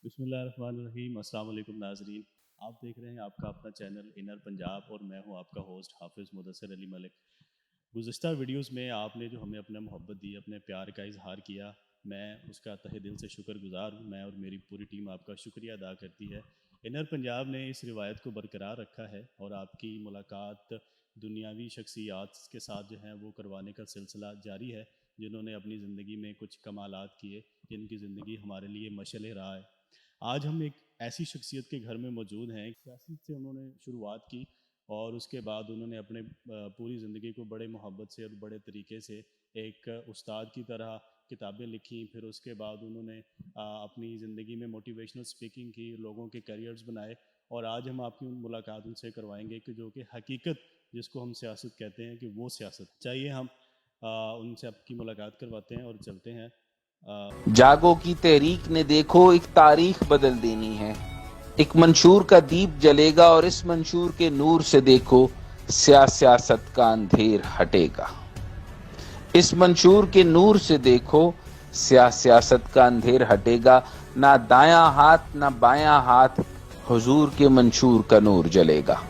بسم اللہ الرحمن الرحیم۔ السلام علیکم ناظرین، آپ دیکھ رہے ہیں آپ کا اپنا چینل انر پنجاب اور میں ہوں آپ کا ہوسٹ حافظ مدثر علی ملک۔ گزشتہ ویڈیوز میں آپ نے جو ہمیں اپنا محبت دی، اپنے پیار کا اظہار کیا، میں اس کا تہہ دل سے شکر گزار ہوں۔ میں اور میری پوری ٹیم آپ کا شکریہ ادا کرتی ہے۔ انر پنجاب نے اس روایت کو برقرار رکھا ہے اور آپ کی ملاقات دنیاوی شخصیات کے ساتھ جو ہیں وہ کروانے کا سلسلہ جاری ہے، جنہوں نے اپنی زندگی میں کچھ کمالات کیے، جن کی زندگی ہمارے لیے مشعل راہ ہے۔ آج ہم ایک ایسی شخصیت کے گھر میں موجود ہیں۔ سیاست سے انہوں نے شروعات کی اور اس کے بعد انہوں نے اپنے پوری زندگی کو بڑے محبت سے اور بڑے طریقے سے ایک استاد کی طرح کتابیں لکھیں۔ پھر اس کے بعد انہوں نے اپنی زندگی میں موٹیویشنل سپیکنگ کی، لوگوں کے کیریئرز بنائے، اور آج ہم آپ کی ملاقات ان سے کروائیں گے کہ جو کہ حقیقت جس کو ہم سیاست کہتے ہیں کہ وہ سیاست چاہیے۔ ہم ان سے آپ کی ملاقات کرواتے ہیں اور چلتے ہیں۔ جاگو کی تحریک نے دیکھو ایک تاریخ بدل دینی ہے، ایک منشور کا دیپ جلے گا اور اس منشور کے نور سے دیکھو سیاست کا اندھیر ہٹے گا۔ اس منشور کے نور سے دیکھو سیاست کا اندھیر ہٹے گا، نہ دایاں ہاتھ نہ بایاں ہاتھ حضور کے منشور کا نور جلے گا۔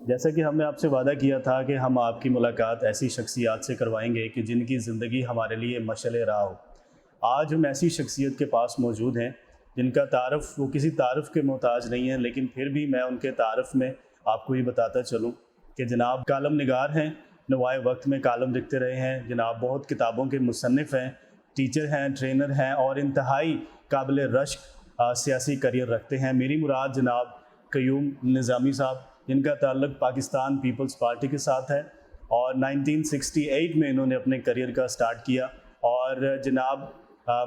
جیسا کہ ہم نے آپ سے وعدہ کیا تھا کہ ہم آپ کی ملاقات ایسی شخصیات سے کروائیں گے کہ جن کی زندگی ہمارے لیے مشعل راہ ہو۔ آج ہم ایسی شخصیت کے پاس موجود ہیں جن کا تعارف وہ کسی تعارف کے محتاج نہیں ہے، لیکن پھر بھی میں ان کے تعارف میں آپ کو یہ بتاتا چلوں کہ جناب کالم نگار ہیں، نوائے وقت میں کالم لکھتے رہے ہیں، جناب بہت کتابوں کے مصنف ہیں، ٹیچر ہیں، ٹرینر ہیں اور انتہائی قابل رشک سیاسی کریئر رکھتے ہیں۔ میری مراد جناب قیوم نظامی صاحب، جن کا تعلق پاکستان پیپلز پارٹی کے ساتھ ہے، اور 1968 میں انہوں نے اپنے کریئر کا سٹارٹ کیا، اور جناب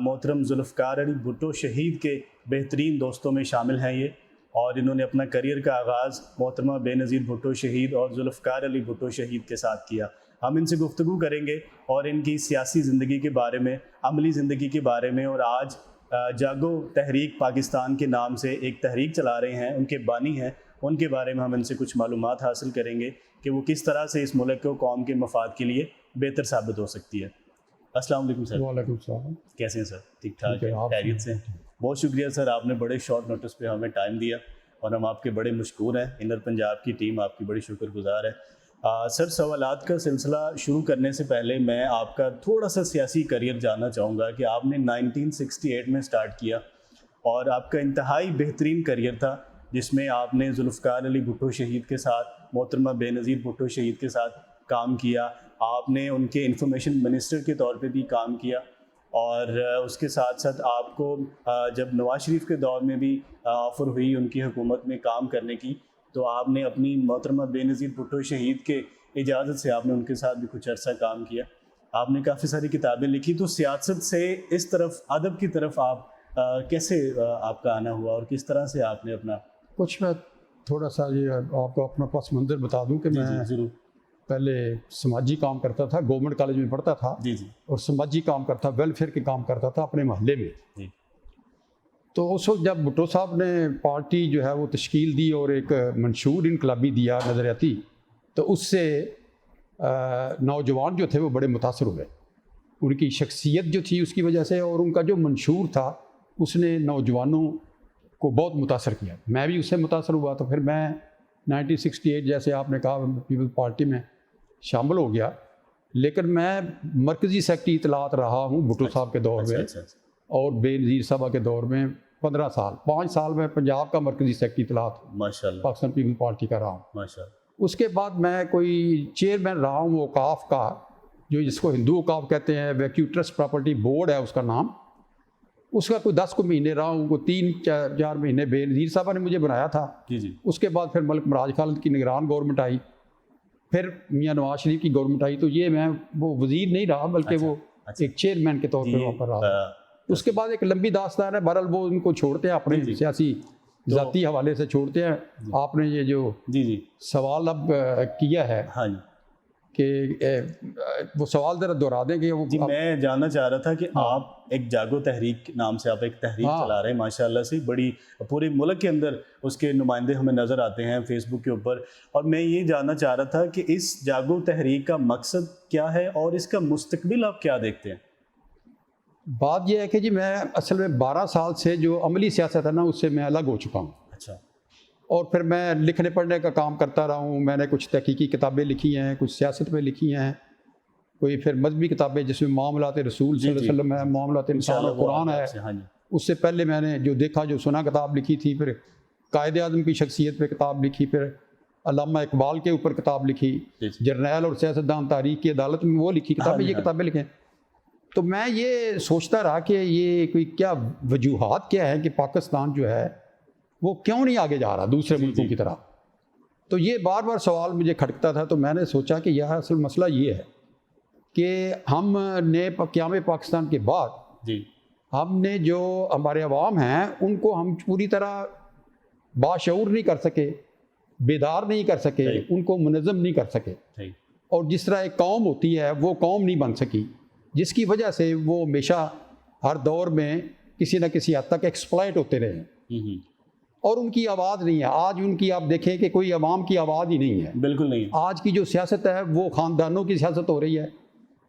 محترم ذوالفقار علی بھٹو شہید کے بہترین دوستوں میں شامل ہیں یہ، اور انہوں نے اپنا کریئر کا آغاز محترمہ بے نظیر بھٹو شہید اور ذوالفقار علی بھٹو شہید کے ساتھ کیا۔ ہم ان سے گفتگو کریں گے اور ان کی سیاسی زندگی کے بارے میں، عملی زندگی کے بارے میں، اور آج جاگو تحریک پاکستان کے نام سے ایک تحریک چلا رہے ہیں، ان کے بانی ہیں، ان کے بارے میں ہم ان سے کچھ معلومات حاصل کریں گے کہ وہ کس طرح سے اس ملک کو قوم کے مفاد کے لیے بہتر ثابت ہو سکتی ہے۔ السلام علیکم سر۔ وعلیکم السلام۔ کیسے ہیں سر؟ ٹھیک ٹھاک ہے، خیریت سے؟ بہت شکریہ سر، آپ نے بڑے شارٹ نوٹس پہ ہمیں ٹائم دیا اور ہم آپ کے بڑے مشکور ہیں۔ انر پنجاب کی ٹیم آپ کی بڑی شکر گزار ہے۔ سر، سوالات کا سلسلہ شروع کرنے سے پہلے میں آپ کا تھوڑا سا سیاسی کریئر جاننا چاہوں گا کہ آپ نے 1968 میں سٹارٹ کیا اور آپ کا انتہائی بہترین کریئر تھا، جس میں آپ نے ذوالفقار علی بھٹو شہید کے ساتھ، محترمہ بے نظیر بھٹو شہید کے ساتھ کام کیا، آپ نے ان کے انفارمیشن منسٹر کے طور پہ بھی کام کیا، اور اس کے ساتھ ساتھ آپ کو جب نواز شریف کے دور میں بھی آفر ہوئی ان کی حکومت میں کام کرنے کی، تو آپ نے اپنی محترمہ بے نظیر بھٹو شہید کے اجازت سے آپ نے ان کے ساتھ بھی کچھ عرصہ کام کیا۔ آپ نے کافی ساری کتابیں لکھی، تو سیاست سے اس طرف، ادب کی طرف آپ کیسے آپ کا آنا ہوا اور کس طرح سے آپ نے اپنا کچھ میں تھوڑا سا یہ آپ کو اپنا پس منظر بتا دوں کہ میں ضرور پہلے سماجی کام کرتا تھا، گورنمنٹ کالج میں پڑھتا تھا، اور سماجی کام کرتا، ویلفیئر کے کام کرتا تھا اپنے محلے میں۔ تو اس وقت جب بھٹو صاحب نے پارٹی جو ہے وہ تشکیل دی اور ایک منشور انقلابی دیا نظریاتی، تو اس سے نوجوان جو تھے وہ بڑے متاثر ہوئے، ان کی شخصیت جو تھی اس کی وجہ سے، اور ان کا جو منشور تھا اس نے نوجوانوں کو بہت متاثر کیا۔ میں بھی اس سے متاثر ہوا، تو پھر میں 1968 جیسے آپ نے کہا پیپلز پارٹی میں شامل ہو گیا، لیکن میں مرکزی سیکرٹری اطلاعات رہا ہوں بھٹو صاحب کے دور میں، اور بے نظیر صاحبہ کے دور میں 15 سال، 5 سال میں پنجاب کا مرکزی سیکرٹری اطلاعات پاکستان پیپلز پارٹی کا رہا ہوں۔ اس کے بعد میں کوئی چیئرمین رہا ہوں اوقاف کا، جو جس کو ہندو اوقاف کہتے ہیں، ویکیو ٹرسٹ پراپرٹی بورڈ ہے اس کا نام، اس کا کوئی 10 مہینے رہا ہوں، کوئی 3-4 مہینے بے نظیر صاحبہ نے مجھے بنایا تھا۔ اس کے بعد پھر ملک مراج خالد کی نگران گورنمنٹ آئی، پھر میاں نواز شریف کی گورنمنٹ آئی، تو یہ میں وہ وزیر نہیں رہا بلکہ وہ ایک چیئرمین کے طور پہ وہاں پر رہا۔ اس کے بعد ایک لمبی داستان ہے، بہرحال وہ ان کو چھوڑتے ہیں، اپنے سیاسی ذاتی حوالے سے چھوڑتے ہیں۔ آپ نے یہ جو سوال اب کیا ہے، کہ وہ سوال ذرا دہرا دیں کہ وہ جی میں جاننا چاہ رہا تھا کہ آپ ایک جاگو تحریک نام سے آپ ایک تحریک چلا رہے ہیں ماشاءاللہ سے، بڑی پورے ملک کے اندر اس کے نمائندے ہمیں نظر آتے ہیں فیس بک کے اوپر، اور میں یہ جاننا چاہ رہا تھا کہ اس جاگو تحریک کا مقصد کیا ہے اور اس کا مستقبل آپ کیا دیکھتے ہیں؟ بات یہ ہے کہ جی میں اصل میں 12 سال سے جو عملی سیاست ہے نا اس سے میں الگ ہو چکا ہوں، اچھا، اور پھر میں لکھنے پڑھنے کا کام کرتا رہا ہوں. میں نے کچھ تحقیقی کتابیں لکھی ہیں، کچھ سیاست پہ لکھی ہیں، کوئی پھر مذہبی کتابیں جس میں معاملات رسول صلی اللہ علیہ وسلم ہے، معاملات انسان اور قرآن ہے. اس سے پہلے میں نے جو دیکھا جو سنا کتاب لکھی تھی، پھر قائد اعظم کی شخصیت پہ کتاب لکھی، پھر علامہ اقبال کے اوپر کتاب لکھی، جرنیل اور سیاستدان تاریخ کی عدالت میں وہ لکھی کتابیں، یہ کتابیں لکھیں. تو میں یہ سوچتا رہا کہ یہ کوئی کیا وجوہات کیا ہیں کہ پاکستان جو ہے وہ کیوں نہیں آگے جا رہا دوسرے ملکوں کی طرح. تو یہ بار بار سوال مجھے کھٹکتا تھا. تو میں نے سوچا کہ یہ اصل مسئلہ یہ ہے کہ ہم نے قیام پاکستان کے بعد ہم نے جو ہمارے عوام ہیں ان کو ہم پوری طرح باشعور نہیں کر سکے، بیدار نہیں کر سکے، ان کو منظم نہیں کر سکے، اور جس طرح ایک قوم ہوتی ہے وہ قوم نہیں بن سکی، جس کی وجہ سے وہ ہمیشہ ہر دور میں کسی نہ کسی حد تک ایکسپلائٹ ہوتے رہے ہیں، اور ان کی آواز نہیں ہے. آج ان کی آپ دیکھیں کہ کوئی عوام کی آواز ہی نہیں ہے، بالکل نہیں. آج کی جو سیاست ہے وہ خاندانوں کی سیاست ہو رہی ہے،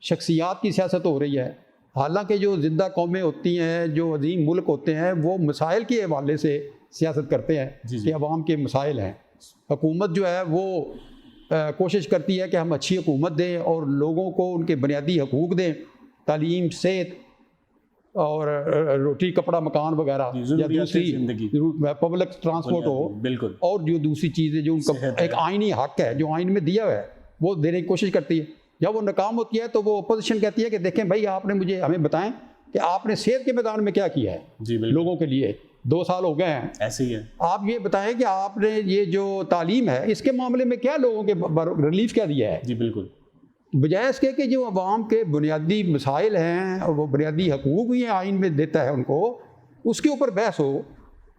شخصیات کی سیاست ہو رہی ہے. حالانکہ جو زندہ قومیں ہوتی ہیں، جو عظیم ملک ہوتے ہیں، وہ مسائل کے حوالے سے سیاست کرتے ہیں کہ عوام کے مسائل ہیں. حکومت جو ہے وہ کوشش کرتی ہے کہ ہم اچھی حکومت دیں اور لوگوں کو ان کے بنیادی حقوق دیں، تعلیم، صحت اور روٹی، کپڑا، مکان وغیرہ، یا دوسری پبلک ٹرانسپورٹ ہو، بالکل، اور جو دوسری چیزیں جو ان کا ایک آئینی حق ہے جو آئین میں دیا ہوا ہے وہ دینے کی کوشش کرتی ہے. جب وہ ناکام ہوتی ہے تو وہ اپوزیشن کہتی ہے کہ دیکھیں بھائی آپ نے ہمیں بتائیں کہ آپ نے صحت کے میدان میں کیا کیا ہے لوگوں کے لیے. 2 سال ہو گئے ہیں، ایسے ہی ہے. آپ یہ بتائیں کہ آپ نے یہ جو تعلیم ہے اس کے معاملے میں کیا لوگوں کے ریلیف کیا دیا ہے. جی بالکل. بجائے اس کے کہ جو عوام کے بنیادی مسائل ہیں اور وہ بنیادی حقوق بھی ہیں آئین میں دیتا ہے ان کو، اس کے اوپر بحث ہو.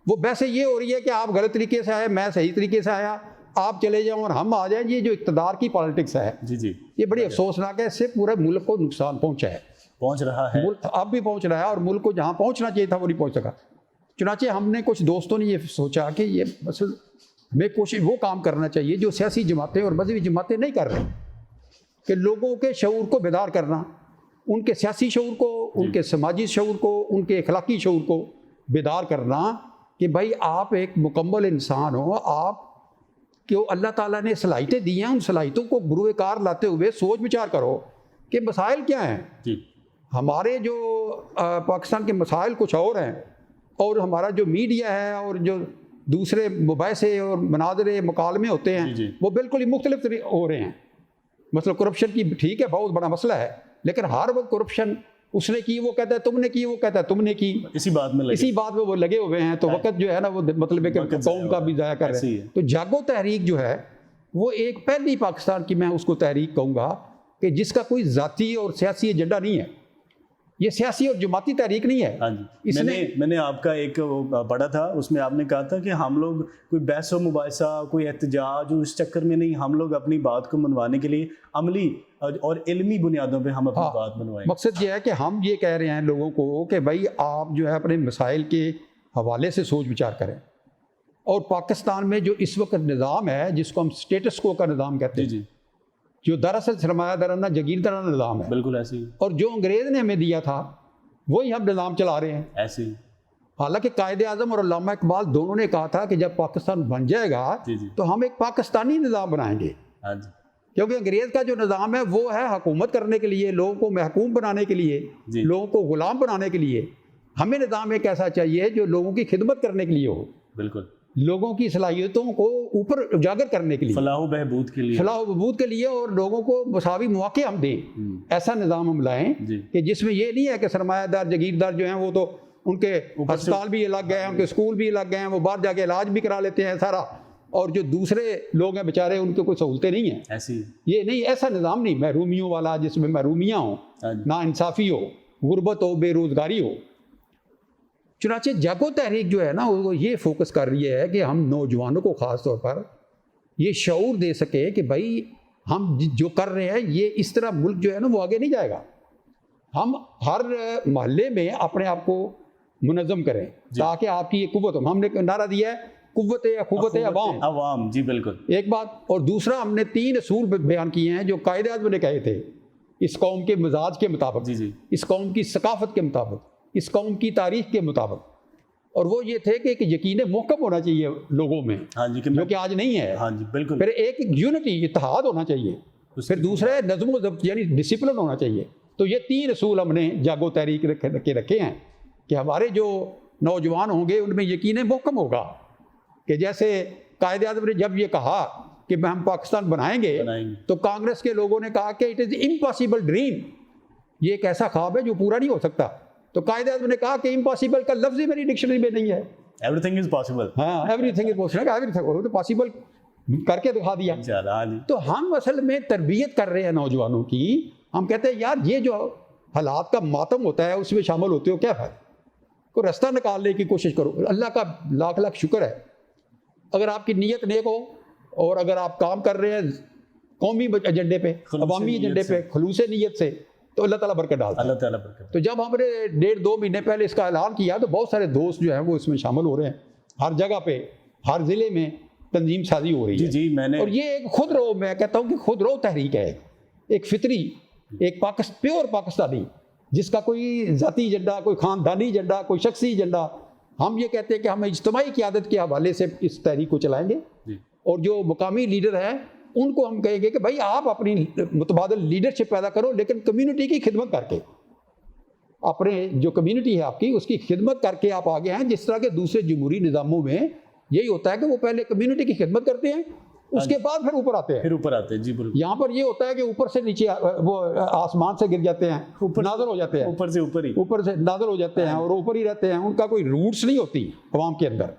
وہ بحثیں یہ ہو رہی ہے کہ آپ غلط طریقے سے آئے، میں صحیح طریقے سے آیا، آپ چلے جاؤں اور ہم آ جائیں. یہ جو اقتدار کی پالیٹکس ہے یہ بڑی افسوسناک ہے. اس سے پورے ملک کو نقصان پہنچ رہا ہے. اب بھی پہنچ رہا ہے، اور ملک کو جہاں پہنچنا چاہیے تھا وہ نہیں پہنچ سکا. چنانچہ ہم نے کچھ دوستوں نے یہ سوچا کہ یہ اصل ہمیں کوشش وہ کام کرنا چاہیے جو سیاسی جماعتیں اور مذہبی جماعتیں نہیں کر رہی، کہ لوگوں کے شعور کو بیدار کرنا، ان کے سیاسی شعور کو، ان کے سماجی شعور کو، ان کے اخلاقی شعور کو بیدار کرنا کہ بھائی آپ ایک مکمل انسان ہو، آپ کہ اللہ تعالیٰ نے صلاحیتیں دی ہیں، ان صلاحیتوں کو بروئے کار لاتے ہوئے سوچ بچار کرو کہ مسائل کیا ہیں. ہمارے جو پاکستان کے مسائل کچھ اور ہیں، اور ہمارا جو میڈیا ہے اور جو دوسرے مباحثے اور مناظرے مکالمے ہوتے ہیں وہ بالکل ہی مختلف ہو رہے ہیں. مطلب کرپشن کی ٹھیک ہے بہت بڑا مسئلہ ہے، لیکن ہر وقت کرپشن اس نے کی وہ کہتا ہے تم نے کی، وہ کہتا ہے تم نے کی، اسی بات میں وہ لگے ہوئے ہیں. تو وقت جو ہے نا وہ مطلب ہے کہ قوم کا بھی ضائع کر رہے ہیں. تو جاگو تحریک جو ہے وہ ایک پہلی پاکستان کی میں اس کو تحریک کہوں گا کہ جس کا کوئی ذاتی اور سیاسی ایجنڈا نہیں ہے. یہ سیاسی اور جماعتی تحریک نہیں ہے. میں نے آپ کا ایک پڑھا تھا، اس میں آپ نے کہا تھا کہ ہم لوگ کوئی بحث و مباحثہ، کوئی احتجاج اس چکر میں نہیں، ہم لوگ اپنی بات کو منوانے کے لیے عملی اور علمی بنیادوں پہ ہم اپنی بات منوائیں. مقصد یہ ہے کہ ہم یہ کہہ رہے ہیں لوگوں کو کہ بھائی آپ جو ہے اپنے مسائل کے حوالے سے سوچ بچار کریں. اور پاکستان میں جو اس وقت نظام ہے جس کو ہم اسٹیٹس کو کا نظام کہتے ہیں، جو دراصل سرمایہ دارانہ جاگیردارانہ نظام ہے، بالکل ایسے ہی، اور جو انگریز نے ہمیں دیا تھا وہی ہم نظام چلا رہے ہیں ایسے ہی. حالانکہ قائد اعظم اور علامہ اقبال دونوں نے کہا تھا کہ جب پاکستان بن جائے گا تو ہم ایک پاکستانی نظام بنائیں گے. کیونکہ انگریز کا جو نظام ہے وہ ہے حکومت کرنے کے لیے، لوگوں کو محکوم بنانے کے لیے، لوگوں کو غلام بنانے کے لیے. ہمیں نظام ایک ایسا چاہیے جو لوگوں کی خدمت کرنے کے لیے ہو، بالکل لوگوں کی صلاحیتوں کو اوپر اجاگر کرنے کے لیے، فلاح و بہبود کے لیے، اور لوگوں کو مساوی مواقع ہم دیں. ایسا نظام ہم لائیں کہ جس میں یہ نہیں ہے کہ سرمایہ دار جاگیردار جو ہیں وہ تو ان کے ہسپتال بھی الگ گئے ہیں، ان کے اسکول بھی الگ گئے ہیں، وہ باہر جا کے علاج بھی کرا لیتے ہیں سارا، اور جو دوسرے لوگ ہیں بیچارے ان کے کوئی سہولتیں نہیں ہیں. ایسی یہ نہیں، ایسا نظام نہیں محرومیوں والا جس میں محرومیاں ہوں، نا انصافی ہو، غربت ہو، بے روزگاری ہو. چنانچہ جاگو تحریک جو ہے نا وہ یہ فوکس کر رہی ہے کہ ہم نوجوانوں کو خاص طور پر یہ شعور دے سکیں کہ بھائی ہم جو کر رہے ہیں یہ اس طرح ملک جو ہے نا وہ آگے نہیں جائے گا. ہم ہر محلے میں اپنے آپ کو منظم کریں تاکہ آپ کی یہ قوت ہو. ہم نے نعرہ دیا ہے قوت عوام. جی بالکل. ایک بات. اور دوسرا ہم نے 3 اصول بیان کیے ہیں جو قائد اعظم نے کہے تھے اس قوم کے مزاج کے مطابق, اس قوم کی ثقافت کے مطابق, اس قوم کی تاریخ کے مطابق. اور وہ یہ تھے کہ ایک یقین محکم ہونا چاہیے لوگوں میں, جو کہ آج نہیں ہے. ہاں جی بالکل. پھر ایک یونٹی, اتحاد ہونا چاہیے. پھر دوسرا ہے نظم و ضبط یعنی ڈسپلن ہونا چاہیے. تو یہ 3 اصول ہم نے جاگو تحریک کے رکھے ہیں کہ ہمارے جو نوجوان ہوں گے ان میں یقین محکم ہوگا کہ جیسے قائد اعظم نے جب یہ کہا کہ ہم پاکستان بنائیں گے تو کانگریس کے لوگوں نے کہا کہ اٹ از امپاسبل ڈریم, یہ ایک ایسا خواب ہے جو پورا نہیں ہو سکتا. تو قائد اعظم نے کہا کہ امپاسبل کا لفظ ہی میری ڈکشنری میں نہیں ہے. Everything is possible. ہاں everything is possible, everything تو پاسبل کر کے دکھا دیا. تو ہم اصل میں تربیت کر رہے ہیں نوجوانوں کی. ہم کہتے ہیں یار یہ جو حالات کا ماتم ہوتا ہے اس میں شامل ہوتے ہو, کیا ہے کوئی رستہ نکالنے کی کوشش کرو. اللہ کا لاکھ لاکھ شکر ہے اگر آپ کی نیت نیک ہو اور اگر آپ کام کر رہے ہیں قومی ایجنڈے پہ, عوامی ایجنڈے پہ, خلوص نیت سے, تو اللہ تعالیٰ برکت ڈالتا ہے. اللہ تعالیٰ برکت. تو جب ہم نے 1.5-2 مہینے پہلے اس کا اعلان کیا تو بہت سارے دوست جو ہیں وہ اس میں شامل ہو رہے ہیں. ہر جگہ پہ ہر ضلع میں تنظیم سازی ہو رہی ہے. جی میں نے, اور یہ ایک خود رو, میں کہتا ہوں کہ خود رو تحریک ہے, ایک فطری, ایک پیور پاکستانی جس کا کوئی ذاتی ایجنڈا, کوئی خاندانی ایجنڈا, کوئی شخصی ایجنڈا. ہم یہ کہتے ہیں کہ ہم اجتماعی قیادت کے حوالے سے اس تحریک کو چلائیں گے. اور جو مقامی لیڈر ہیں ان کو ہم کہیں گے کہ بھائی آپ اپنی متبادل لیڈرشپ پیدا کرو لیکن کمیونٹی کی خدمت کر کے, اپنے جو کمیونٹی ہے آپ کی اس کی خدمت کر کے آپ آگے ہیں. جس طرح کے دوسرے جمہوری نظاموں میں یہی ہوتا ہے کہ وہ پہلے کمیونٹی کی خدمت کرتے ہیں اس کے بعد پھر اوپر آتے ہیں. جی بالکل. یہاں پر یہ ہوتا ہے کہ اوپر سے نیچے وہ آسمان سے گر جاتے ہیں, نازل ہو جاتے ہیں, اوپر سے نازل ہو جاتے ہیں اور اوپر ہی رہتے ہیں. ان کا کوئی روٹس نہیں ہوتی عوام کے اندر.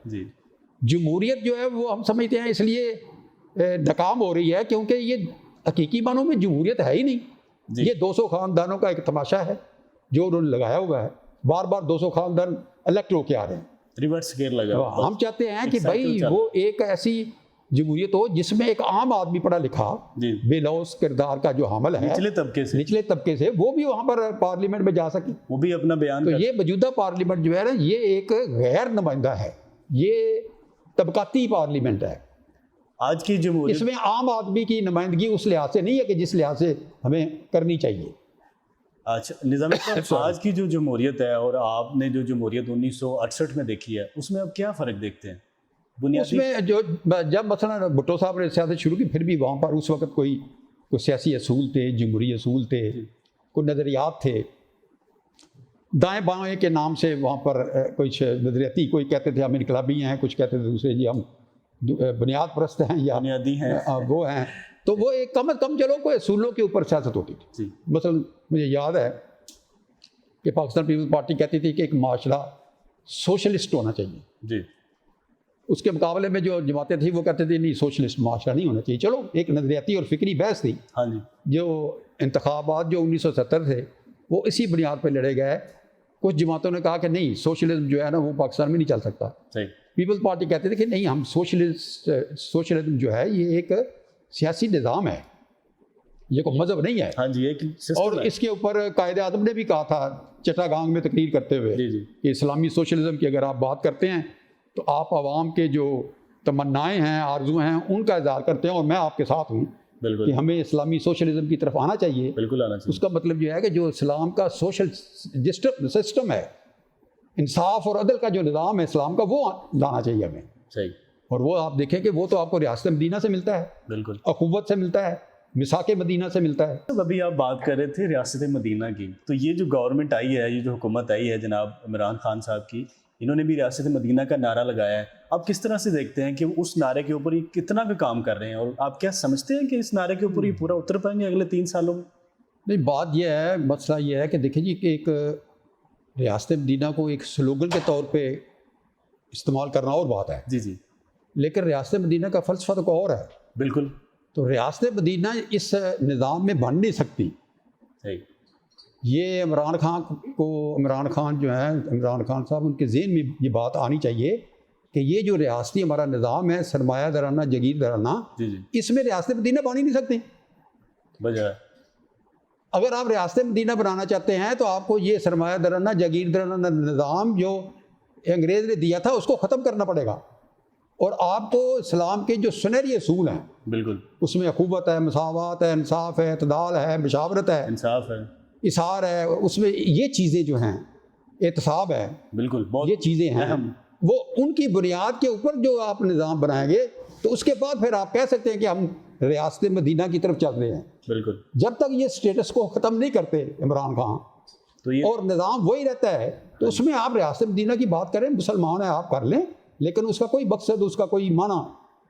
جمہوریت جو ہے وہ ہم سمجھتے ہیں اس لیے ناکام ہو رہی ہے کیونکہ یہ حقیقی معنوں میں جمہوریت ہے ہی نہیں. یہ 200 خاندانوں کا ایک تماشا ہے جو انہوں نے لگایا ہوا ہے. بار بار 200 خاندان الیکٹ ہو کے آ رہے ہیں, ریورس گیئر لگا. ہم چاہتے ہیں کہ بھائی وہ ایک ایسی جمہوریت ہو جس میں ایک عام آدمی پڑھا لکھا بے لوث کردار کا جو حامل ہے نچلے طبقے سے وہ بھی وہاں پر پارلیمنٹ میں جا سکے, وہ بھی اپنا بیان. تو یہ موجودہ پارلیمنٹ جو ہے نا یہ ایک غیر نمائندہ ہے, یہ طبقاتی پارلیمنٹ ہے. آج کی جمہوریت اس میں عام آدمی کی نمائندگی اس لحاظ سے نہیں ہے کہ جس لحاظ سے ہمیں کرنی چاہیے. اچھا نظام صاحب, آج کی جو جمہوریت ہے اور آپ نے جو جمہوریت 1968 میں دیکھی ہے اس میں اب کیا فرق دیکھتے ہیں بنیادی؟ اس میں جو جب مثلا بھٹو صاحب نے سیاست شروع کی پھر بھی وہاں پر اس وقت کوئی سیاسی اصول تھے, جمہوری اصول تھے, کوئی نظریات تھے. دائیں بائیں کے نام سے وہاں پر کچھ نظریاتی, کوئی کہتے تھے ہم انقلابی ہیں, کچھ کہتے تھے دوسرے جی ہم بنیاد پرست ہیں یا بنیادی ہیں وہ ہیں. تو وہ ایک کم از کم چلو کوئی اصولوں کے اوپر سیاست ہوتی تھی. مثلا مجھے یاد ہے کہ پاکستان پیپلز پارٹی کہتی تھی کہ ایک معاشرہ سوشلسٹ ہونا چاہیے. اس کے مقابلے میں جو جماعتیں تھیں وہ کہتے تھے نہیں سوشلسٹ معاشرہ نہیں ہونا چاہیے. چلو ایک نظریاتی اور فکری بحث تھی. جو انتخابات جو 1970 تھے وہ اسی بنیاد پہ لڑے گئے. کچھ جماعتوں نے کہا کہ نہیں سوشلزم جو ہے نا وہ پاکستان میں نہیں چل سکتا. پیپلز پارٹی کہتے تھے کہ نہیں ہم سوشلزم جو ہے یہ ایک سیاسی نظام ہے, یہ کوئی مذہب نہیں ہے. اور اس کے اوپر قائد اعظم نے بھی کہا تھا چٹاگانگ میں تقریر کرتے ہوئے کہ اسلامی سوشلزم کی اگر آپ بات کرتے ہیں تو آپ عوام کے جو تمنائیں ہیں, آرزو ہیں, ان کا اظہار کرتے ہیں اور میں آپ کے ساتھ ہوں کہ ہمیں اسلامی سوشلزم کی طرف آنا چاہیے. اس کا مطلب یہ ہے کہ جو اسلام کا سوشل سسٹم ہے, انصاف اور عدل کا جو نظام ہے اسلام کا, وہ لانا چاہیے ہمیں. اور وہ آپ دیکھیں کہ وہ تو آپ کو ریاست مدینہ سے ملتا ہے, اخوت سے ملتا ہے, مساک مدینہ سے ملتا ہے. ابھی آپ بات کر رہے تھے ریاست مدینہ کی, تو یہ جو گورنمنٹ آئی ہے, یہ جو حکومت آئی ہے جناب عمران خان صاحب کی, انہوں نے بھی ریاست مدینہ کا نعرہ لگایا ہے. آپ کس طرح سے دیکھتے ہیں کہ اس نعرے کے اوپر یہ کتنا بھی کام کر رہے ہیں, اور آپ کیا سمجھتے ہیں کہ اس نعرے کے اوپر یہ پورا اتر پائیں گے اگلے 3 سالوں میں؟ نہیں, بات یہ ہے, مسئلہ یہ ہے کہ دیکھیں جی کہ ایک ریاست مدینہ کو ایک سلوگن کے طور پہ استعمال کرنا اور بات ہے. لیکن ریاست مدینہ کا فلسفہ تو کوئی اور ہے. بالکل. تو ریاست مدینہ اس نظام میں بن نہیں سکتی. یہ عمران خان جو ہیں, عمران خان صاحب, ان کے ذہن میں یہ بات آنی چاہیے کہ یہ جو ریاستی ہمارا نظام ہے, سرمایہ دارانہ, جگیر دارانہ, اس میں ریاست مدینہ بن ہی نہیں سکتی. وجہ اگر آپ ریاست مدینہ بنانا چاہتے ہیں تو آپ کو یہ سرمایہ درانہ جاگیر درانہ نظام جو انگریز نے دیا تھا اس کو ختم کرنا پڑے گا، اور آپ کو اسلام کے جو سنہری اصول ہیں بالکل، اس میں اخوت ہے، مساوات ہے، انصاف ہے، اعتدال ہے، مشاورت ہے، انصاف ہے، اثار ہے، اس میں یہ چیزیں جو ہیں، احتساب ہے، بالکل، بہت یہ چیزیں ہیں، اہم۔ وہ ان کی بنیاد کے اوپر جو آپ نظام بنائیں گے تو اس کے بعد پھر آپ کہہ سکتے ہیں کہ ہم ریاست مدینہ کی طرف چل رہے ہیں۔ بالکل، جب تک یہ سٹیٹس کو ختم نہیں کرتے عمران خان تو یہ اور نظام وہی رہتا ہے تو اس میں آپ ریاست مدینہ کی بات کریں، مسلمان ہیں آپ کر لیں، لیکن اس کا کوئی مقصد، اس کا کوئی معنی،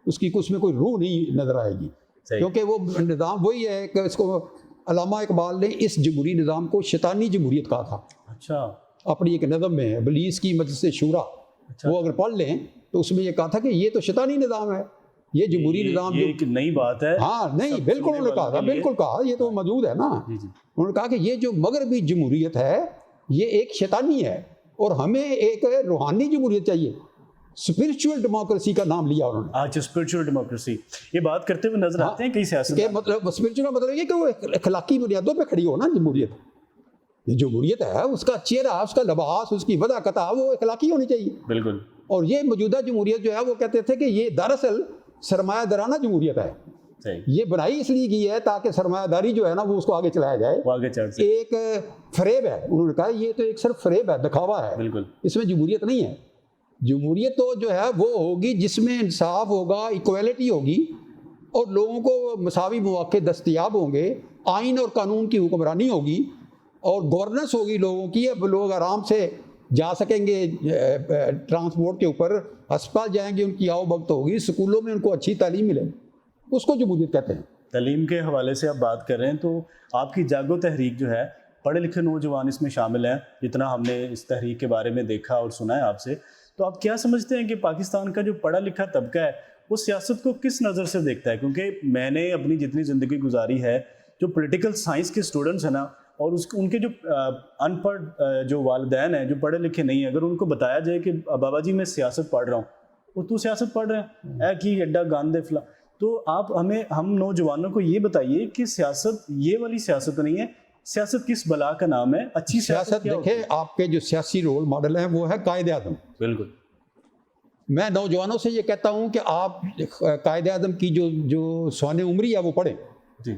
اس میں کوئی روح نہیں نظر آئے گی، صحیح، کیونکہ وہ نظام وہی ہے کہ اس کو علامہ اقبال نے اس جمہوری نظام کو شیطانی جمہوریت کہا تھا اچھا، اپنی ایک نظم میں، ابلیس کی مجلس شورا، اچھا، وہ اگر پڑھ لیں تو اس میں یہ کہا تھا کہ یہ تو شیطانی نظام ہے، یہ جمہوری نظام یہ ایک نئی بات ہے، ہاں نہیں سب بالکل سننے انہوں نے کہا والوں تھا، کے لیے۔ بالکل کہا، یہ تو موجود ہے نا، جی جی، انہوں نے کہا کہ یہ جو مغربی جمہوریت ہے یہ ایک شیطانی ہے اور ہمیں ایک روحانی جمہوریت چاہیے، اسپرچول ڈیموکریسی کا نام لیا انہوں نے آج اسپرچول ڈیموکریسی یہ بات کرتے ہوئے نظر آتے ہیں کئی سیاست کہ مطلب اسپرچول کا مطلب یہ کہ وہ اخلاقی بنیادوں پہ کھڑی ہو نا جمہوریت، یہ جمہوریت ہے اس کا چہرہ، اس کا لباس، اس کی وضع قطع وہ اخلاقی ہونی چاہیے، بالکل، اور یہ موجودہ جمہوریت جو ہے وہ کہتے تھے کہ یہ دراصل سرمایہ دارانہ جمہوریت ہے، صحیح، یہ بنائی اس لیے کی ہے تاکہ سرمایہ داری جو ہے نا وہ اس کو آگے چلایا جائے، وہ آگے چڑھ سے، ایک فریب ہے، انہوں نے کہا یہ تو ایک صرف فریب ہے، دکھاوا ہے، بالکل، اس میں جمہوریت نہیں ہے، جمہوریت تو جو ہے وہ ہوگی جس میں انصاف ہوگا، ایکویلٹی ہوگی اور لوگوں کو مساوی مواقع دستیاب ہوں گے، آئین اور قانون کی حکمرانی ہوگی اور گورننس ہوگی لوگوں کی، اب لوگ آرام سے جا سکیں گے ٹرانسپورٹ کے اوپر، ہسپتال جائیں گے، ان کی آؤ بھگت ہوگی، اسکولوں میں ان کو اچھی تعلیم ملے، اس کو جمہوریت کہتے ہیں۔ تعلیم کے حوالے سے آپ بات کر رہے ہیں تو آپ کی جاگو تحریک جو ہے، پڑھے لکھے نوجوان اس میں شامل ہیں، جتنا ہم نے اس تحریک کے بارے میں دیکھا اور سنا ہے آپ سے، تو آپ کیا سمجھتے ہیں کہ پاکستان کا جو پڑھا لکھا طبقہ ہے وہ سیاست کو کس نظر سے دیکھتا ہے؟ کیونکہ میں نے اپنی جتنی زندگی گزاری ہے، جو پولیٹیکل سائنس کے اسٹوڈنٹس ہیں نا، اور ان کے جو ان پڑھ جو والدین ہیں جو پڑھے لکھے نہیں ہیں، اگر ان کو بتایا جائے کہ بابا جی میں سیاست پڑھ رہا ہوں، اور تو سیاست پڑھ رہے ہیں اے کی اڈا گاندے فلاں، تو آپ ہم نوجوانوں کو یہ بتائیے کہ سیاست یہ والی سیاست نہیں ہے، سیاست کس بلا کا نام ہے، اچھی سیاست کیا ہوتی ہے؟ دیکھیں، آپ کے جو سیاسی رول ماڈل ہیں وہ ہے قائد اعظم۔ بالکل، میں نوجوانوں سے یہ کہتا ہوں کہ آپ قائد اعظم کی جو سوانح عمری ہے وہ پڑھیں، جی،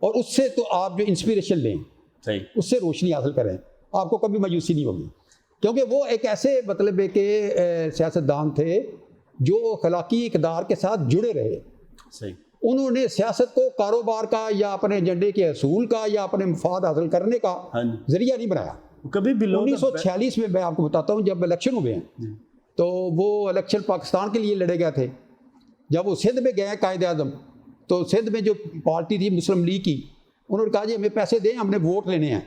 اور اس سے تو آپ جو انسپریشن لیں، صحیح، اس سے روشنی حاصل کریں، آپ کو کبھی مایوسی نہیں ہوگی، کیونکہ وہ ایک ایسے مطلب ہے کہ سیاستدان تھے جو اخلاقی اقدار کے ساتھ جڑے رہے، صحیح، انہوں نے سیاست کو کاروبار کا یا اپنے ایجنڈے کے اصول کا یا اپنے مفاد حاصل کرنے کا ہاں جی، ذریعہ نہیں بنایا۔ کبھی بلو 1946 میں آپ کو بتاتا ہوں جب الیکشن ہوئے ہیں جی، تو وہ الیکشن پاکستان کے لیے لڑے گئے تھے، جب وہ سندھ میں گئے قائد اعظم تو سندھ میں جو پارٹی تھی مسلم لیگ کی، انہوں نے کہا جی ہمیں پیسے دیں، ہم نے ووٹ لینے ہیں،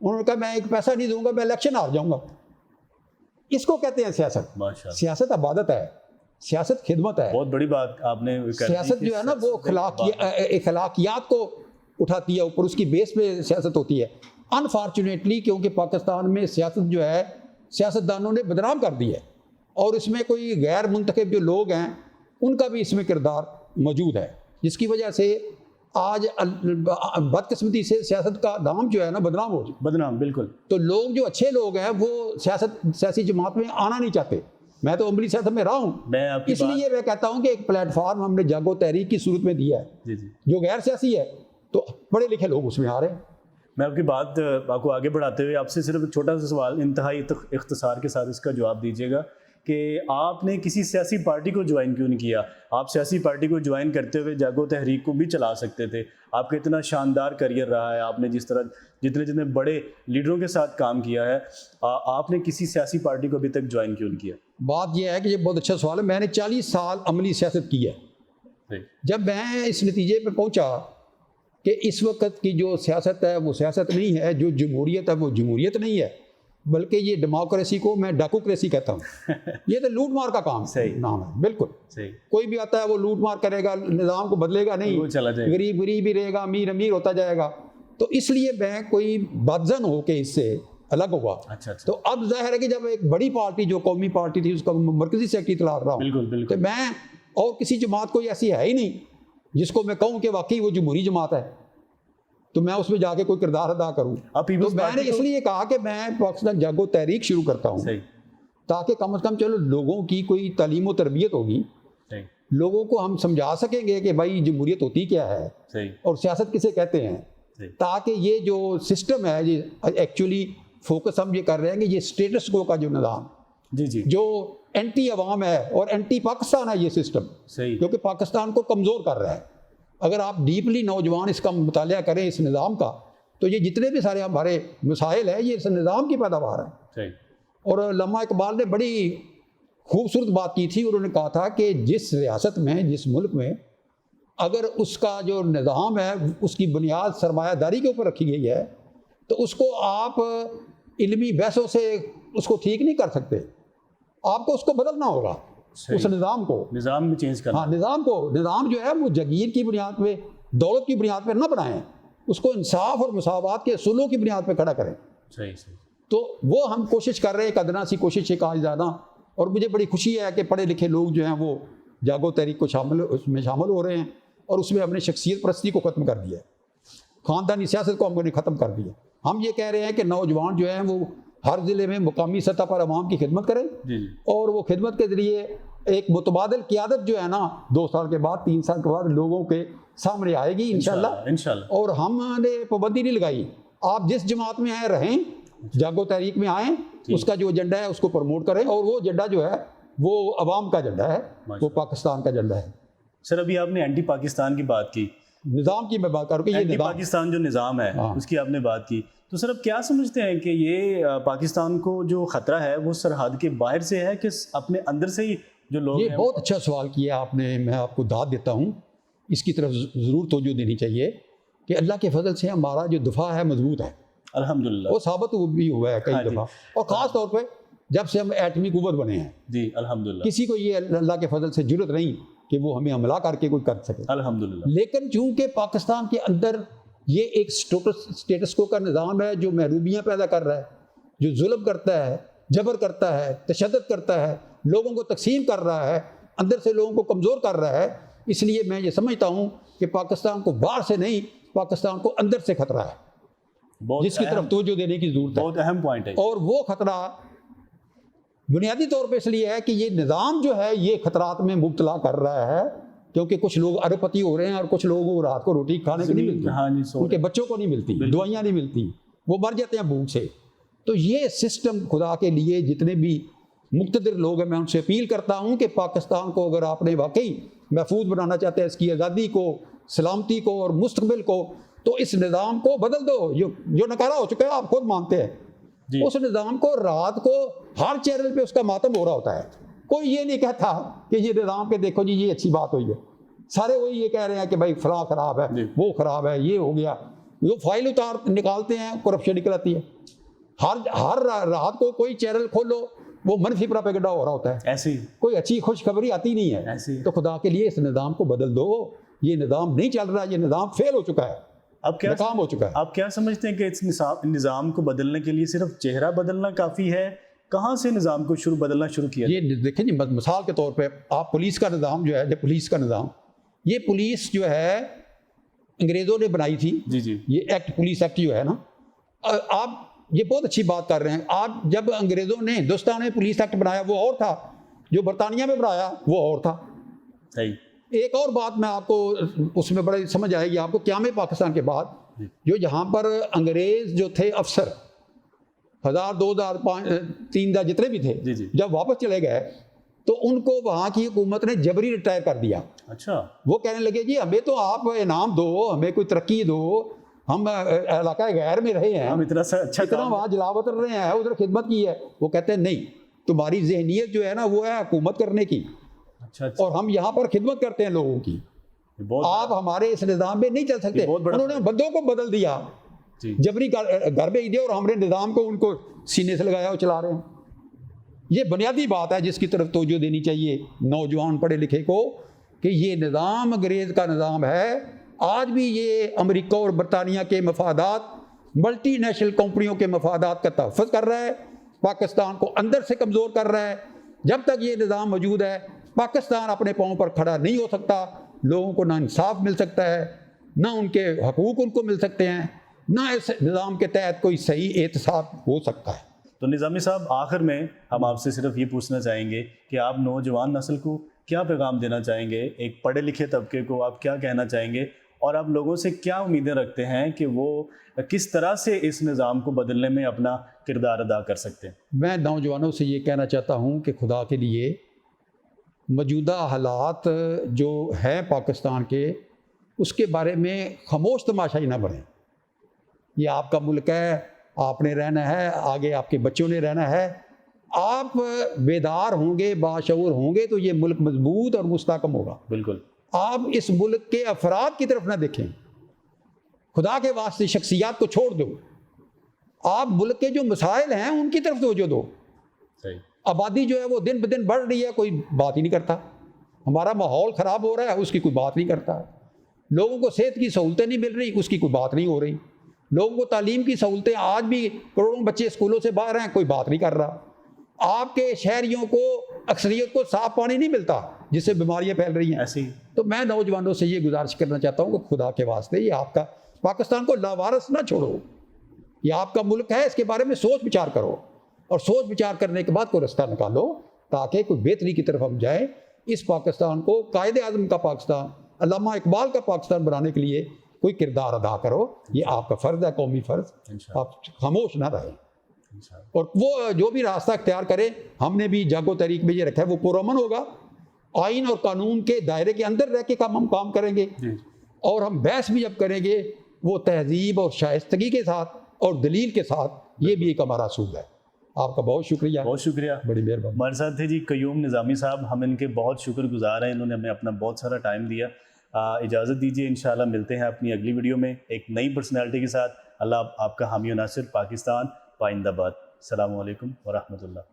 انہوں نے کہا میں ایک پیسہ نہیں دوں گا، میں الیکشن ہار جاؤں گا۔ اس کو کہتے ہیں سیاست۔ ماشاء اللہ، سیاست عبادت ہے، سیاست خدمت ہے، بہت بڑی بات آپ نے کر دی سیاست کہ جو ہے نا وہ سیاست اخلاقیات کو اٹھاتی ہے اوپر، اس کی بیس پہ سیاست ہوتی ہے۔ انفارچونیٹلی کیونکہ پاکستان میں سیاست جو ہے سیاستدانوں نے بدنام کر دی ہے، اور اس میں کوئی غیر منتخب جو لوگ ہیں ان کا بھی اس میں کردار موجود ہے، جس کی وجہ سے آج بدقسمتی سے سیاست کا نام جو ہے نا بدنام ہو جائے، بدنام، بالکل، تو لوگ جو اچھے لوگ ہیں وہ سیاسی جماعت میں آنا نہیں چاہتے۔ میں تو عملی سیاست میں رہا ہوں، میں آپ کی اس لیے میں کہتا ہوں کہ ایک پلیٹ فارم ہم نے جاگو تحریک کی صورت میں دیا ہے، جی جی، جو غیر سیاسی ہے تو پڑھے لکھے لوگ اس میں آ رہے ہیں۔ میں آپ کی بات آپ کو آگے بڑھاتے ہوئے آپ سے صرف ایک چھوٹا سا سوال انتہائی اختصار کے ساتھ اس کا جواب دیجیے گا کہ آپ نے کسی سیاسی پارٹی کو جوائن کیوں نہیں کیا؟ آپ سیاسی پارٹی کو جوائن کرتے ہوئے جاگو تحریک کو بھی چلا سکتے تھے، آپ کا اتنا شاندار کریئر رہا ہے، آپ نے جس طرح جتنے بڑے لیڈروں کے ساتھ کام کیا ہے، آپ نے کسی سیاسی پارٹی کو ابھی تک جوائن کیوں نہیں کیا؟ بات یہ ہے کہ یہ بہت اچھا سوال ہے، میں نے 40 سال عملی سیاست کی ہے۔ صحیح، جب میں اس نتیجے پہ پہنچا کہ اس وقت کی جو سیاست ہے وہ سیاست نہیں ہے، جو جمہوریت ہے وہ جمہوریت نہیں ہے، بلکہ یہ ڈیموکریسی کو میں ڈاکوکریسی کہتا ہوں، یہ تو لوٹ مار کا کام صحیح، نام ہے، بالکل۔ صحیح، کوئی بھی آتا ہے وہ لوٹ مار کرے گا، نظام کو بدلے گا وہ نہیں، چلا جائے گا، غریب غریب ہی رہے گا، امیر امیر ہوتا جائے گا۔ تو اس لیے میں کوئی بدزن ہو کے اس سے الگ ہوا۔ اچھا اچھا، تو اب ظاہر ہے کہ جب ایک بڑی پارٹی جو قومی پارٹی تھی اس کا مرکزی سیکرٹری تلاش رہا ہوں، بالکل تو بالکل، میں اور کسی جماعت کوئی ایسی ہے ہی نہیں جس کو میں کہوں کہ واقعی وہ جمہوری جماعت ہے۔ تو میں اس میں جا کے کوئی کردار ادا کروں. آپ تو پیپلز میں نے اس لیے کہا کہ میں پاکستان جاگو تحریک شروع کرتا ہوں, صحیح تاکہ کم از کم چلو لوگوں کی کوئی تعلیم و تربیت ہوگی, صحیح لوگوں کو ہم سمجھا سکیں گے کہ بھائی جمہوریت ہوتی کیا ہے صحیح اور سیاست کسے کہتے ہیں, صحیح تاکہ یہ جو سسٹم ہے یہ ایکچولی فوکس ہم یہ کر رہے ہیں کہ یہ اسٹیٹس کو کا جو نظام جی جی جو اینٹی عوام ہے اور اینٹی پاکستان ہے یہ سسٹم, صحیح جو کہ پاکستان کو کمزور کر رہا ہے. اگر آپ ڈیپلی نوجوان اس کا مطالعہ کریں اس نظام کا, تو یہ جتنے بھی سارے ہمارے مسائل ہیں یہ اس نظام کی پیداوار ہے. صحیح اور علامہ اقبال نے بڑی خوبصورت بات کی تھی, انہوں نے کہا تھا کہ جس ریاست میں, جس ملک میں اگر اس کا جو نظام ہے اس کی بنیاد سرمایہ داری کے اوپر رکھی گئی ہے, تو اس کو آپ علمی بحثوں سے اس کو ٹھیک نہیں کر سکتے, آپ کو اس کو بدلنا ہوگا, اس نظام کو, نظام میں چینج کرنا. ہاں نظام کو, نظام جو ہے وہ جگیر کی بنیاد پہ, دولت کی بنیاد پہ نہ بنائیں, اس کو انصاف اور مساوات کے اصولوں کی بنیاد پہ کھڑا کریں. صحیح صحیح تو وہ ہم کوشش کر رہے ہیں, ایک ادنا سی کوشش ہے کہا جانا, اور مجھے بڑی خوشی ہے کہ پڑھے لکھے لوگ جو ہیں وہ جاگو تحریک کو اس میں شامل ہو رہے ہیں, اور اس میں ہم نے شخصیت پرستی کو ختم کر دیا ہے, خاندانی سیاست کو ہم نے ختم کر دیا. ہم یہ کہہ رہے ہیں کہ نوجوان جو ہیں وہ ہر ضلع میں مقامی سطح پر عوام کی خدمت کریں, جی جی اور وہ خدمت کے ذریعے ایک متبادل قیادت جو ہے نا 2 سال کے بعد 3 سال کے بعد لوگوں کے سامنے آئے گی انشاءاللہ. انشاءاللہ. اور ہم نے پابندی نہیں لگائی, آپ جس جماعت میں آئیں رہیں, جاگو تحریک میں آئیں, اس کا جو ایجنڈا ہے اس کو پروموٹ کریں, اور وہ ایجنڈا جو ہے وہ عوام کا ایجنڈا ہے, وہ پاکستان کا ایجنڈا ہے. سر ابھی آپ نے اینٹی پاکستان کی بات کی, نظام کی میں بات کروں کہ یہ اینٹی نظام پاکستان جو نظام ہے اس کی آپ نے بات کی, تو سر اب کیا سمجھتے ہیں کہ یہ پاکستان کو جو خطرہ ہے وہ سرحد کے باہر سے ہے کہ اپنے اندر سے ہی جو لوگ یہ ہیں؟ بہت اچھا سوال کیا آپ نے, میں آپ کو داد دیتا ہوں, اس کی طرف ضرور توجہ دینی چاہیے کہ اللہ کے فضل سے ہمارا جو دفاع ہے مضبوط ہے, الحمدللہ. وہ ثابت بھی ہوا ہے کئی دفعہ, اور خاص طور پہ جب سے ہم ایٹمی قوت بنے ہیں. جی الحمدللہ. کسی کو یہ اللہ کے فضل سے جرت نہیں کہ وہ ہمیں حملہ کر کے کوئی کر سکے. الحمدللہ. لیکن چونکہ پاکستان کے اندر یہ ایک اسٹیٹس کو کا نظام ہے جو محروبیاں پیدا کر رہا ہے, جو ظلم کرتا ہے, جبر کرتا ہے, تشدد کرتا ہے, لوگوں کو تقسیم کر رہا ہے, اندر سے لوگوں کو کمزور کر رہا ہے, اس لیے میں یہ سمجھتا ہوں کہ پاکستان کو باہر سے نہیں, پاکستان کو اندر سے خطرہ ہے, جس کی طرف توجہ دینے کی ضرورت ہے. بہت اہم پوائنٹ ہے. اور وہ خطرہ بنیادی طور پہ اس لیے ہے کہ یہ نظام جو ہے یہ خطرات میں مبتلا کر رہا ہے, کیونکہ کچھ لوگ ارب پتی ہو رہے ہیں اور کچھ لوگوں کو رات کو روٹی کھانے کی نہیں ملتی, ہاں جی, ان کے بچوں کو نہیں ملتی, دوائیاں نہیں ملتی, وہ مر جاتے ہیں بھوک سے. تو یہ سسٹم خدا کے لیے جتنے بھی مقتدر لوگ ہیں میں ان سے اپیل کرتا ہوں کہ پاکستان کو اگر آپ نے واقعی محفوظ بنانا چاہتے ہیں, اس کی آزادی کو, سلامتی کو اور مستقبل کو, تو اس نظام کو بدل دو جو نکارا ہو چکا ہے, آپ خود مانتے ہیں. اس نظام کو رات کو ہر چینل پہ اس کا ماتم ہو رہا ہوتا ہے, کوئی یہ نہیں کہتا کہ یہ نظام کے دیکھو جی یہ اچھی بات ہوئی ہے, سارے وہی یہ کہہ رہے ہیں کہ بھائی فلاں خراب ہے, وہ خراب ہے, یہ ہو گیا, وہ فائل نکالتے ہیں, کرپشن نکل آتی ہے. ہر رات کو کوئی چینل کھولو وہ منفی پراپیگنڈا ہو رہا ہوتا ہے, ایسے ہی کوئی اچھی خوشخبری آتی نہیں ہے. ایسے ہی. تو خدا کے لیے اس نظام کو بدل دو, یہ نظام نہیں چل رہا, یہ نظام فیل ہو چکا ہے, ناکام ہو چکا ہے. آپ کیا سمجھتے ہیں کہ اس نظام کو بدلنے کے لیے صرف چہرہ بدلنا کافی ہے؟ کہاں سے نظام کو بدلنا شروع کیا؟ یہ دیکھیں جی, مثال کے طور پہ آپ پولیس کا نظام جو ہے, پولیس کا نظام, یہ پولیس جو ہے انگریزوں نے بنائی تھی. جی جی. یہ ایکٹ, پولیس ایکٹ جو ہے نا, آپ یہ بہت اچھی بات کر رہے ہیں. آپ جب انگریزوں نے ہندوستان میں پولیس ایکٹ بنایا وہ اور تھا, جو برطانیہ میں بنایا وہ اور تھا. صحیح. ایک اور بات میں آپ کو اس میں بڑی سمجھ آئے گی آپ کو, قیام پاکستان کے بعد جو یہاں پر انگریز جو تھے افسر 1000 2000 3000 جتنے بھی تھے, جب واپس چلے گئے تو ان کو وہاں کی حکومت نے جبری ریٹائر کر دیا. اچھا. وہ کہنے لگے جی ہمیں تو آپ انعام دو, ہمیں کوئی ترقی دو, ہم علاقہ غیر میں رہے ہیں, ہم اتنا وہاں جلاوطن رہے ہیں, ادھر خدمت کی ہے. وہ کہتے ہیں نہیں, تمہاری ذہنیت جو ہے نا وہ ہے حکومت کرنے کی, اور ہم یہاں پر خدمت کرتے ہیں لوگوں کی, آپ ہمارے اس نظام میں نہیں چل سکتے. انہوں نے بندوں کو بدل دیا, جبری گھر بھیج دیا, اور ہم نے نظام کو ان کو سینے سے لگایا اور چلا رہے ہیں. یہ بنیادی بات ہے جس کی طرف توجہ دینی چاہیے نوجوان پڑھے لکھے کو, کہ یہ نظام انگریز کا نظام ہے. آج بھی یہ امریکہ اور برطانیہ کے مفادات, ملٹی نیشنل کمپنیوں کے مفادات کا تحفظ کر رہا ہے, پاکستان کو اندر سے کمزور کر رہا ہے. جب تک یہ نظام موجود ہے پاکستان اپنے پاؤں پر کھڑا نہیں ہو سکتا, لوگوں کو نا انصاف مل سکتا ہے, نہ ان کے حقوق ان کو مل سکتے ہیں، نہ اس نظام کے تحت کوئی صحیح احتساب ہو سکتا ہے۔ تو نظامی صاحب، آخر میں ہم آپ سے صرف یہ پوچھنا چاہیں گے کہ آپ نوجوان نسل کو کیا پیغام دینا چاہیں گے، ایک پڑھے لکھے طبقے کو آپ کیا کہنا چاہیں گے، اور آپ لوگوں سے کیا امیدیں رکھتے ہیں کہ وہ کس طرح سے اس نظام کو بدلنے میں اپنا کردار ادا کر سکتے ہیں؟ میں نوجوانوں سے یہ کہنا چاہتا ہوں کہ خدا کے لیے موجودہ حالات جو ہیں پاکستان کے، اس کے بارے میں خاموش تماشائی نہ بنیں۔ یہ آپ کا ملک ہے، آپ نے رہنا ہے، آگے آپ کے بچوں نے رہنا ہے۔ آپ بیدار ہوں گے، باشعور ہوں گے تو یہ ملک مضبوط اور مستحکم ہوگا۔ بالکل۔ آپ اس ملک کے افراد کی طرف نہ دیکھیں، خدا کے واسطے شخصیات کو چھوڑ دو، آپ ملک کے جو مسائل ہیں ان کی طرف توجہ دو۔ صحیح۔ آبادی جو ہے وہ دن بدن بڑھ رہی ہے، کوئی بات ہی نہیں کرتا۔ ہمارا ماحول خراب ہو رہا ہے، اس کی کوئی بات نہیں کرتا۔ لوگوں کو صحت کی سہولتیں نہیں مل رہی، اس کی کوئی بات نہیں ہو رہی۔ لوگوں کو تعلیم کی سہولتیں، آج بھی کروڑوں بچے اسکولوں سے باہر ہیں، کوئی بات نہیں کر رہا۔ آپ کے شہریوں کو، اکثریت کو صاف پانی نہیں ملتا، جس سے بیماریاں پھیل رہی ہیں۔ ایسے ہی تو میں نوجوانوں سے یہ گزارش کرنا چاہتا ہوں کہ خدا کے واسطے یہ آپ کا پاکستان کو لاوارث نہ چھوڑو، یہ آپ کا ملک ہے، اس کے بارے میں سوچ بچار کرو، اور سوچ بچار کرنے کے بعد کوئی رستہ نکالو تاکہ کوئی بہتری کی طرف ہم جائیں۔ اس پاکستان کو قائد اعظم کا پاکستان، علامہ اقبال کا پاکستان بنانے کے لیے کوئی کردار ادا کرو، یہ آپ کا فرض ہے، قومی فرض۔ انشاءاللہ۔ آپ خاموش نہ رہیں، انشاءاللہ۔ اور وہ جو بھی راستہ اختیار کرے، ہم نے بھی جاگو تحریک میں یہ رکھا ہے، وہ پرامن ہوگا، آئین اور قانون کے دائرے کے اندر رہ کے ہم کام کریں گے، اور ہم بحث بھی جب کریں گے وہ تہذیب اور شائستگی کے ساتھ اور دلیل کے ساتھ، یہ بھی ایک ہمارا اصول ہے۔ آپ کا بہت شکریہ، بہت شکریہ، بڑی مہربانی۔ ہمارے ساتھ تھے جی قیوم نظامی صاحب، ہم ان کے بہت شکر گزار ہیں، انہوں نے ہمیں اپنا بہت سارا ٹائم دیا۔ اجازت دیجیے، انشاءاللہ ملتے ہیں اپنی اگلی ویڈیو میں ایک نئی پرسنالٹی کے ساتھ۔ اللہ آپ کا حامی و ناصر، پاکستان پائندہ باد۔ السلام علیکم ورحمۃ اللہ۔